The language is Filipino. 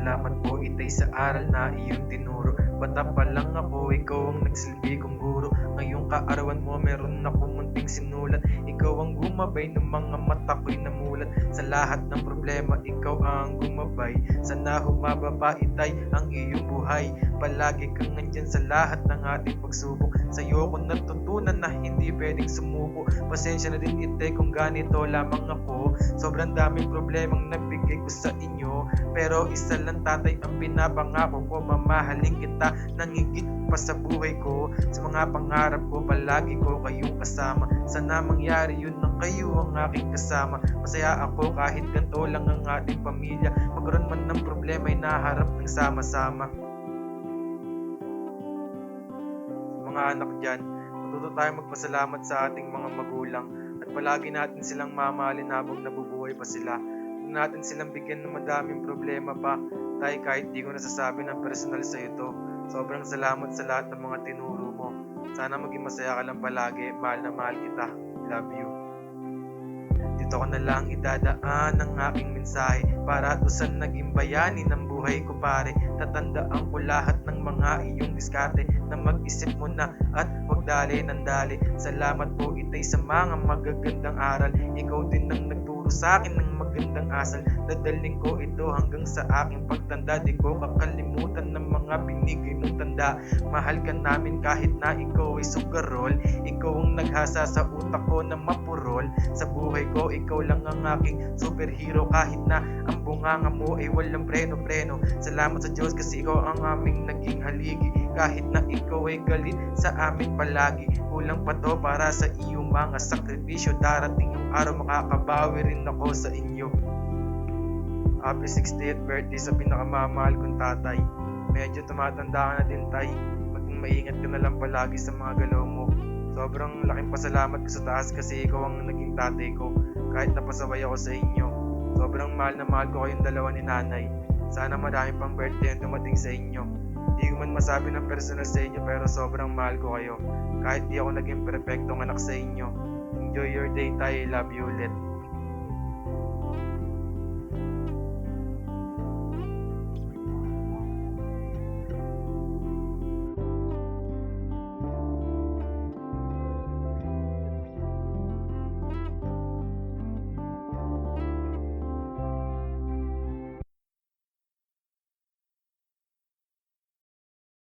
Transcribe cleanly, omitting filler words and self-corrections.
Salamat po itay sa aral na iyong tinuro. Bata pa lang ako, ikaw ang nagsilbi kong guro. Ngayong kaarawan mo, meron akong munting sinulat. Ikaw ang gumabay ng mga mata ko'y namulat. Sa lahat ng problema, ikaw ang gumabay. Sana humababa itay ang iyong buhay. Palagi kang nandyan sa lahat ng ating pagsubok. Sa'yo ko natutunan na hindi pwedeng sumuko. Pasensya na din itay kung ganito lamang ako. Sobrang daming problemang nabigay ko sa inyo, pero isa lang tatay ang pinapangako ko. Mamahalin kita nang higit pa sa buhay ko. Sa mga pangarap ko, palagi ko kayong kasama. Sana mangyari yun nang kayo ang aking kasama. Masaya ako kahit ganito lang ang ating pamilya. Magkaroon man ng problema ay naharap ng sama-sama. Mga anak dyan, matuto tayong magpasalamat sa ating mga magulang at palagi natin silang mamahalin habang nabubuhay pa sila. Huwag natin silang bigyan ng madaming problema pa. Tayo, kahit di ko nasasabi ng personal sa ito, sobrang salamat sa lahat ng mga tinuro mo. Sana maging masaya ka lang palagi. Mahal na mahal kita. Love you. Dito ko na lang idadaan ang aking mensahe para tusan naging bayani ng buhay ko pare. Tatandaan ko lahat ng mga iyong diskarte na mag-isip mo na at huwag dali ng dali. Salamat po itay sa mga magagandang aral. Ikaw din ang nagturo sa akin ng magandang asal. Dadaling ko ito hanggang sa aking pagtanda. Di ko kakalimutan ng mga binigay mong tanda. Mahal ka namin kahit na ikaw ay sugarol. Ikaw ang naghasa sa utak ko na mapurol. Sa buhay ko ikaw lang ang aking superhero. Kahit na ang bunganga mo ay walang preno-preno. Salamat sa Diyos kasi ikaw ang aming naging haligi. Kahit na ikaw ay galit sa amin palagi. Kulang pa to para sa iyong mga sakripisyo. Darating yung araw makakabawi rin ako sa inyo. Happy 60th birthday sa pinakamamahal kong tatay. Medyo tumatanda ka na din tay. Maging maingat ka na lang palagi sa mga galaw mo. Sobrang laking pasalamat ko sa taas kasi ikaw ang naging tatay ko. Kahit napasaway ako sa inyo. Sobrang mahal na mahal ko kayong dalawa ni nanay. Sana marami pang birthday ang dumating sa inyo. Hindi ko man masabi ng personal sa inyo pero sobrang mahal ko kayo. Kahit di ako naging perfectong anak sa inyo. Enjoy your day tayo. Love you ulit.